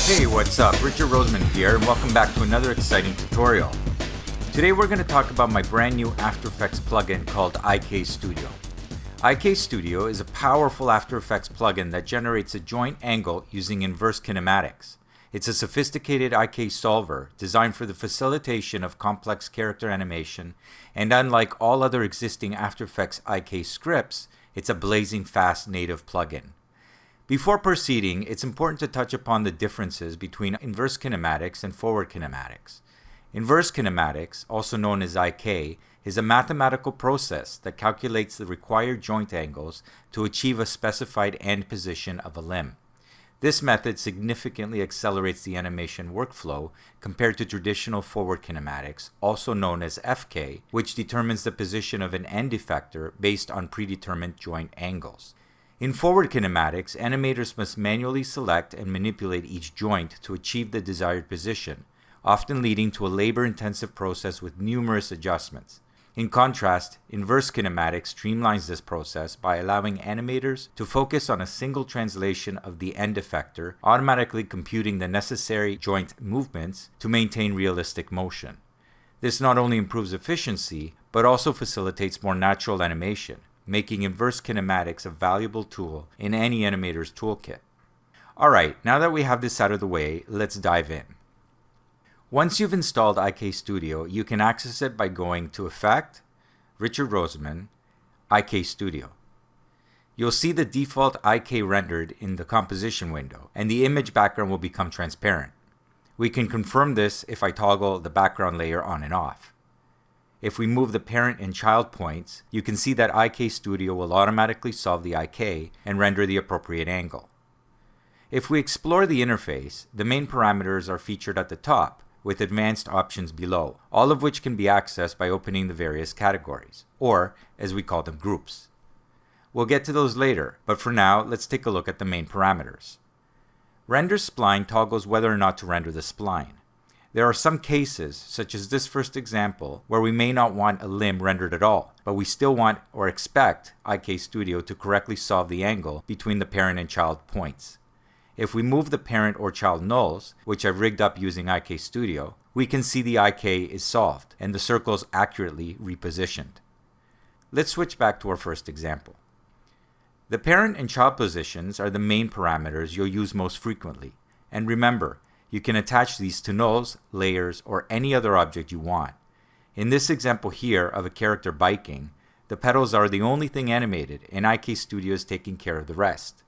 Hey, what's up? Richard Roseman here, and welcome back to another exciting tutorial. Today we're going to talk about my brand new After Effects plugin called IK Studio. IK Studio is a powerful After Effects plugin that generates a joint angle using inverse kinematics. It's a sophisticated IK solver designed for the facilitation of complex character animation, and unlike all other existing After Effects IK scripts, it's a blazing fast native plugin. Before proceeding, it's important to touch upon the differences between inverse kinematics and forward kinematics. Inverse kinematics, also known as IK, is a mathematical process that calculates the required joint angles to achieve a specified end position of a limb. This method significantly accelerates the animation workflow compared to traditional forward kinematics, also known as FK, which determines the position of an end effector based on predetermined joint angles. In forward kinematics, animators must manually select and manipulate each joint to achieve the desired position, often leading to a labor-intensive process with numerous adjustments. In contrast, inverse kinematics streamlines this process by allowing animators to focus on a single translation of the end effector, automatically computing the necessary joint movements to maintain realistic motion. This not only improves efficiency, but also facilitates more natural animation, making inverse kinematics a valuable tool in any animator's toolkit. Alright, now that we have this out of the way, let's dive in. Once you've installed IK Studio, you can access it by going to Effect, Richard Roseman, IK Studio. You'll see the default IK rendered in the composition window, and the image background will become transparent. We can confirm this if I toggle the background layer on and off. If we move the parent and child points, you can see that IK Studio will automatically solve the IK and render the appropriate angle. If we explore the interface, the main parameters are featured at the top, with advanced options below, all of which can be accessed by opening the various categories, or, as we call them, groups. We'll get to those later, but for now, let's take a look at the main parameters. Render Spline toggles whether or not to render the spline. There are some cases, such as this first example, where we may not want a limb rendered at all, but we still want or expect IK Studio to correctly solve the angle between the parent and child points. If we move the parent or child nulls, which I've rigged up using IK Studio, we can see the IK is solved and the circles accurately repositioned. Let's switch back to our first example. The parent and child positions are the main parameters you'll use most frequently, and remember, you can attach these to nulls, layers, or any other object you want. In this example here of a character biking, the pedals are the only thing animated and IK Studio is taking care of the rest.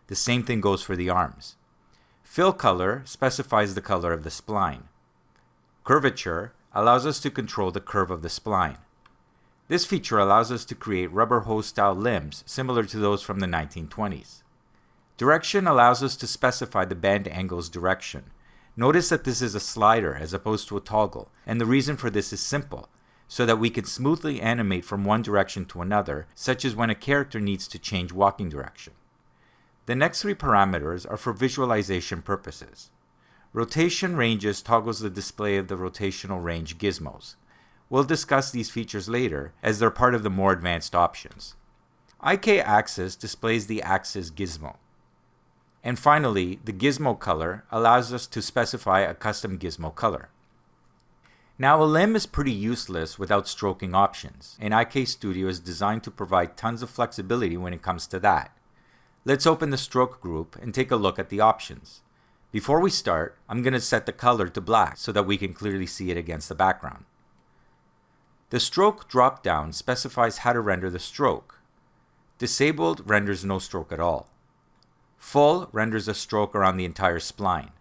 The same thing goes for the arms. Fill color specifies the color of the spline. Curvature allows us to control the curve of the spline. This feature allows us to create rubber hose style limbs similar to those from the 1920s. Direction allows us to specify the band angle's direction. Notice that this is a slider as opposed to a toggle, and the reason for this is simple, so that we can smoothly animate from one direction to another, such as when a character needs to change walking direction. The next three parameters are for visualization purposes. Rotation ranges toggles the display of the rotational range gizmos. We'll discuss these features later as they're part of the more advanced options. IK axis displays the axis gizmo. And finally, the gizmo color allows us to specify a custom gizmo color. Now, a limb is pretty useless without stroking options, and IK Studio is designed to provide tons of flexibility when it comes to that. Let's open the stroke group and take a look at the options. Before we start, I'm going to set the color to black so that we can clearly see it against the background. The stroke drop-down specifies how to render the stroke. Disabled renders no stroke at all. Full renders a stroke around the entire spline.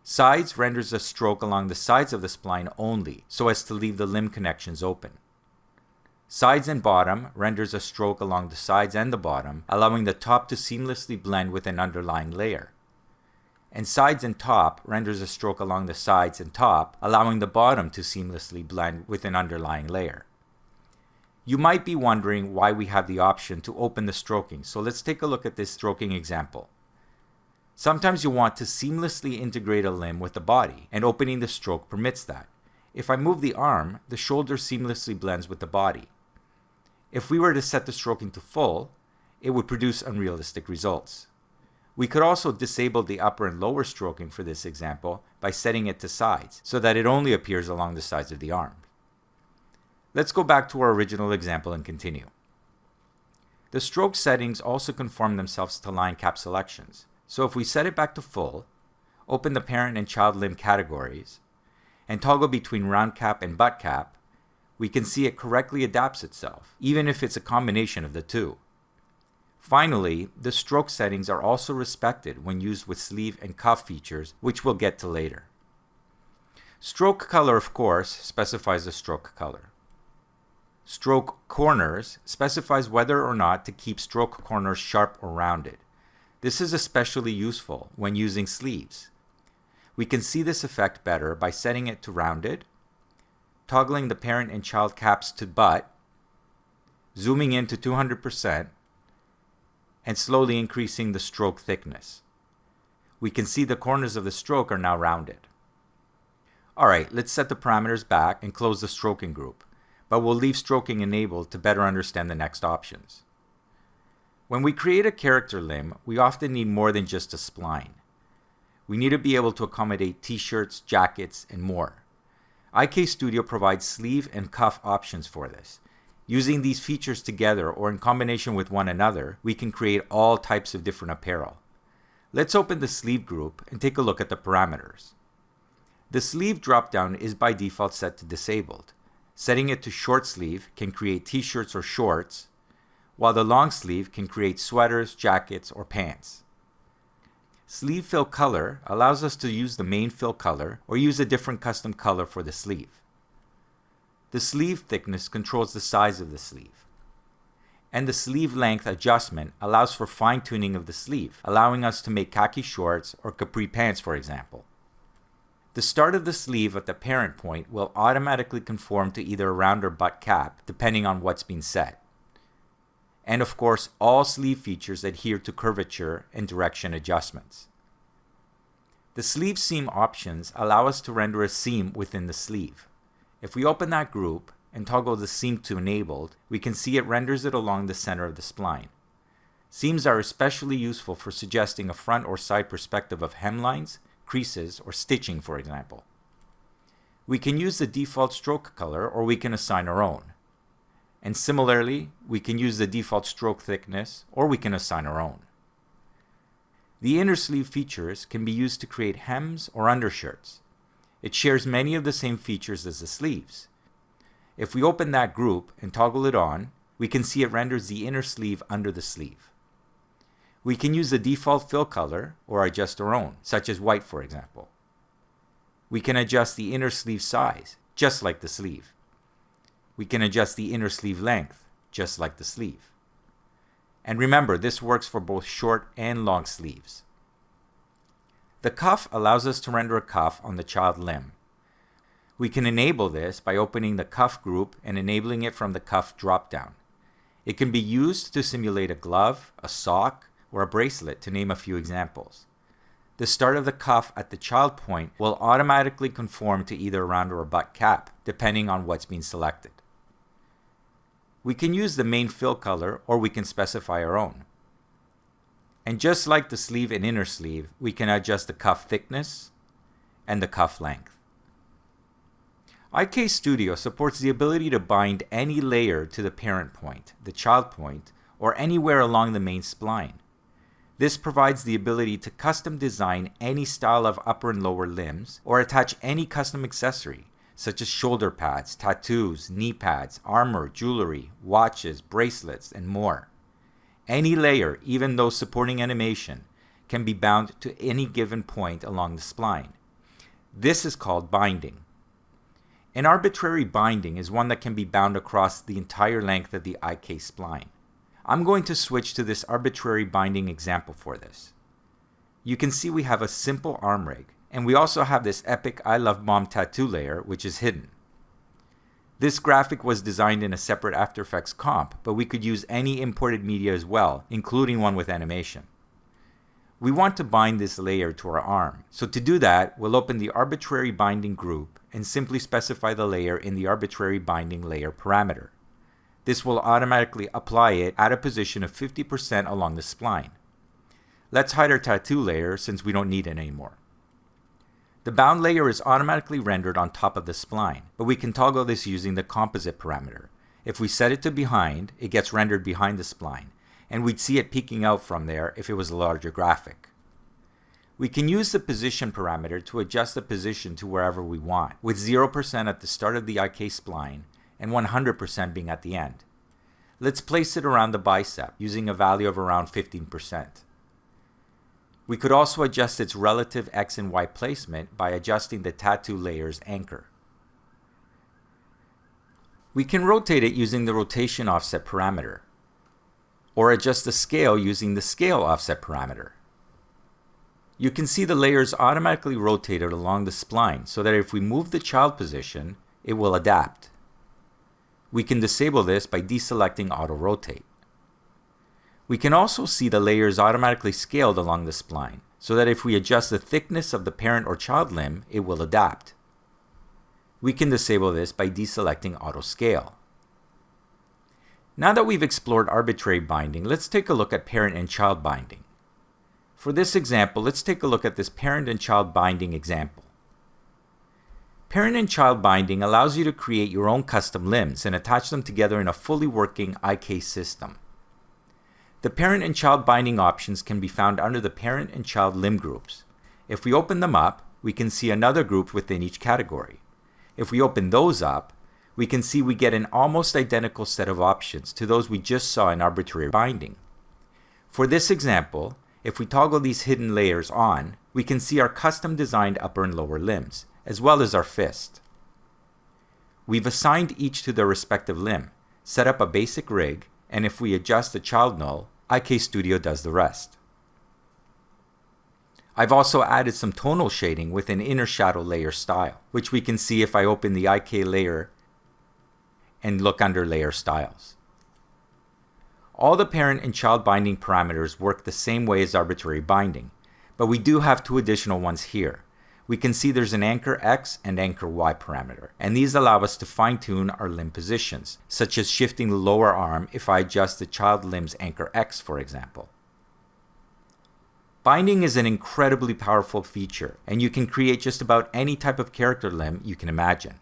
Sides renders a stroke along the sides of the spline only, so as to leave the limb connections open. Sides and bottom renders a stroke along the sides and the bottom, allowing the top to seamlessly blend with an underlying layer. And sides and top renders a stroke along the sides and top, allowing the bottom to seamlessly blend with an underlying layer. You might be wondering why we have the option to open the stroking, so let's take a look at this stroking example. Sometimes you want to seamlessly integrate a limb with the body, and opening the stroke permits that. If I move the arm, the shoulder seamlessly blends with the body. If we were to set the stroking to full, it would produce unrealistic results. We could also disable the upper and lower stroking for this example by setting it to sides so that it only appears along the sides of the arm. Let's go back to our original example and continue. The stroke settings also conform themselves to line cap selections. So if we set it back to full, open the parent and child limb categories, and toggle between round cap and butt cap, we can see it correctly adapts itself, even if it's a combination of the two. Finally, the stroke settings are also respected when used with sleeve and cuff features, which we'll get to later. Stroke color, of course, specifies the stroke color. Stroke corners specifies whether or not to keep stroke corners sharp or rounded. This is especially useful when using sleeves. We can see this effect better by setting it to rounded, toggling the parent and child caps to butt, zooming in to 200%, and slowly increasing the stroke thickness. We can see the corners of the stroke are now rounded. Alright, let's set the parameters back and close the stroking group, but we'll leave stroking enabled to better understand the next options. When we create a character limb, we often need more than just a spline. We need to be able to accommodate t-shirts, jackets, and more. IK Studio provides sleeve and cuff options for this. Using these features together or in combination with one another, we can create all types of different apparel. Let's open the sleeve group and take a look at the parameters. The sleeve dropdown is by default set to disabled. Setting it to short sleeve can create t-shirts or shorts, while the long sleeve can create sweaters, jackets, or pants. Sleeve fill color allows us to use the main fill color or use a different custom color for the sleeve. The sleeve thickness controls the size of the sleeve. And the sleeve length adjustment allows for fine-tuning of the sleeve, allowing us to make khaki shorts or capri pants, for example. The start of the sleeve at the parent point will automatically conform to either a round or butt cap, depending on what's been set. And of course, all sleeve features adhere to curvature and direction adjustments. The sleeve seam options allow us to render a seam within the sleeve. If we open that group and toggle the seam to enabled, we can see it renders it along the center of the spline. Seams are especially useful for suggesting a front or side perspective of hemlines, creases, or stitching, for example. We can use the default stroke color or we can assign our own. And similarly, we can use the default stroke thickness or we can assign our own. The inner sleeve features can be used to create hems or undershirts. It shares many of the same features as the sleeves. If we open that group and toggle it on, we can see it renders the inner sleeve under the sleeve. We can use the default fill color or adjust our own, such as white, for example. We can adjust the inner sleeve size, just like the sleeve. We can adjust the inner sleeve length, just like the sleeve. And remember, this works for both short and long sleeves. The cuff allows us to render a cuff on the child limb. We can enable this by opening the cuff group and enabling it from the cuff dropdown. It can be used to simulate a glove, a sock, or a bracelet, to name a few examples. The start of the cuff at the child point will automatically conform to either a round or a butt cap, depending on what's been selected. We can use the main fill color or we can specify our own. And just like the sleeve and inner sleeve, we can adjust the cuff thickness and the cuff length. IK Studio supports the ability to bind any layer to the parent point, the child point, or anywhere along the main spline. This provides the ability to custom design any style of upper and lower limbs or attach any custom accessory, such as shoulder pads, tattoos, knee pads, armor, jewelry, watches, bracelets, and more. Any layer, even those supporting animation, can be bound to any given point along the spline. This is called binding. An arbitrary binding is one that can be bound across the entire length of the IK spline. I'm going to switch to this arbitrary binding example for this. You can see we have a simple arm rig, and we also have this epic I Love Mom tattoo layer, which is hidden. This graphic was designed in a separate After Effects comp, but we could use any imported media as well, including one with animation. We want to bind this layer to our arm, so to do that, we'll open the arbitrary binding group and simply specify the layer in the arbitrary binding layer parameter. This will automatically apply it at a position of 50% along the spline. Let's hide our tattoo layer since we don't need it anymore. The bound layer is automatically rendered on top of the spline, but we can toggle this using the composite parameter. If we set it to behind, it gets rendered behind the spline, and we'd see it peeking out from there if it was a larger graphic. We can use the position parameter to adjust the position to wherever we want, with 0% at the start of the IK spline and 100% being at the end. Let's place it around the bicep using a value of around 15%. We could also adjust its relative X and Y placement by adjusting the tattoo layer's anchor. We can rotate it using the rotation offset parameter, or adjust the scale using the scale offset parameter. You can see the layers automatically rotated along the spline so that if we move the child position, it will adapt. We can disable this by deselecting Auto Rotate. We can also see the layers automatically scaled along the spline so that if we adjust the thickness of the parent or child limb, it will adapt. We can disable this by deselecting Auto Scale. Now that we've explored arbitrary binding, let's take a look at parent and child binding. For this example, let's take a look at this parent and child binding example. Parent and child binding allows you to create your own custom limbs and attach them together in a fully working IK system. The parent and child binding options can be found under the parent and child limb groups. If we open them up, we can see another group within each category. If we open those up, we can see we get an almost identical set of options to those we just saw in arbitrary binding. For this example, if we toggle these hidden layers on, we can see our custom designed upper and lower limbs, as well as our fist. We've assigned each to their respective limb, set up a basic rig, and if we adjust the child null, IK Studio does the rest. I've also added some tonal shading with an inner shadow layer style, which we can see if I open the IK layer and look under layer styles. All the parent and child binding parameters work the same way as arbitrary binding, but we do have two additional ones here. We can see there's an anchor X and anchor Y parameter, and these allow us to fine-tune our limb positions, such as shifting the lower arm if I adjust the child limb's anchor X, for example. Binding is an incredibly powerful feature, and you can create just about any type of character limb you can imagine.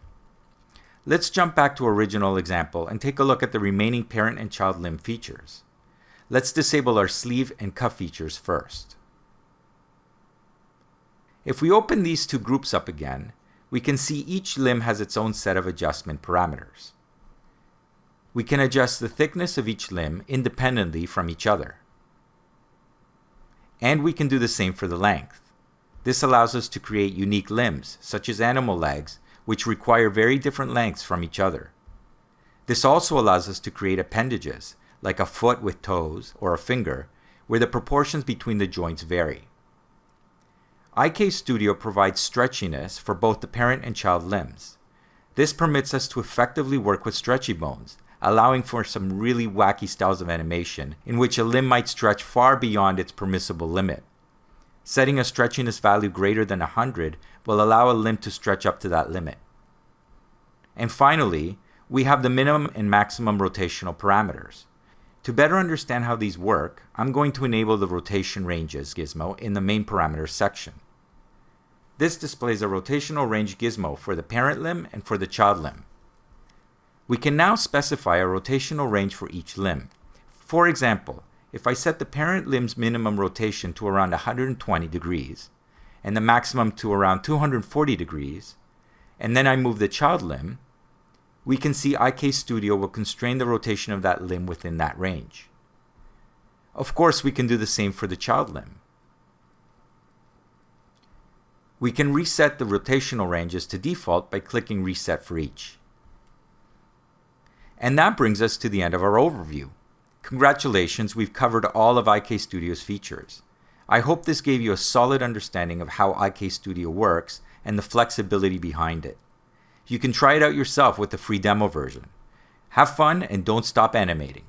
Let's jump back to our original example and take a look at the remaining parent and child limb features. Let's disable our sleeve and cuff features first. If we open these two groups up again, we can see each limb has its own set of adjustment parameters. We can adjust the thickness of each limb independently from each other. And we can do the same for the length. This allows us to create unique limbs, such as animal legs, which require very different lengths from each other. This also allows us to create appendages, like a foot with toes or a finger, where the proportions between the joints vary. IK Studio provides stretchiness for both the parent and child limbs. This permits us to effectively work with stretchy bones, allowing for some really wacky styles of animation in which a limb might stretch far beyond its permissible limit. Setting a stretchiness value greater than 100 will allow a limb to stretch up to that limit. And finally, we have the minimum and maximum rotational parameters. To better understand how these work, I'm going to enable the rotation ranges gizmo in the main parameters section. This displays a rotational range gizmo for the parent limb and for the child limb. We can now specify a rotational range for each limb. For example, if I set the parent limb's minimum rotation to around 120 degrees, and the maximum to around 240 degrees, and then I move the child limb, we can see IK Studio will constrain the rotation of that limb within that range. Of course, we can do the same for the child limb. We can reset the rotational ranges to default by clicking Reset for each. And that brings us to the end of our overview. Congratulations, we've covered all of IK Studio's features. I hope this gave you a solid understanding of how IK Studio works and the flexibility behind it. You can try it out yourself with the free demo version. Have fun and don't stop animating.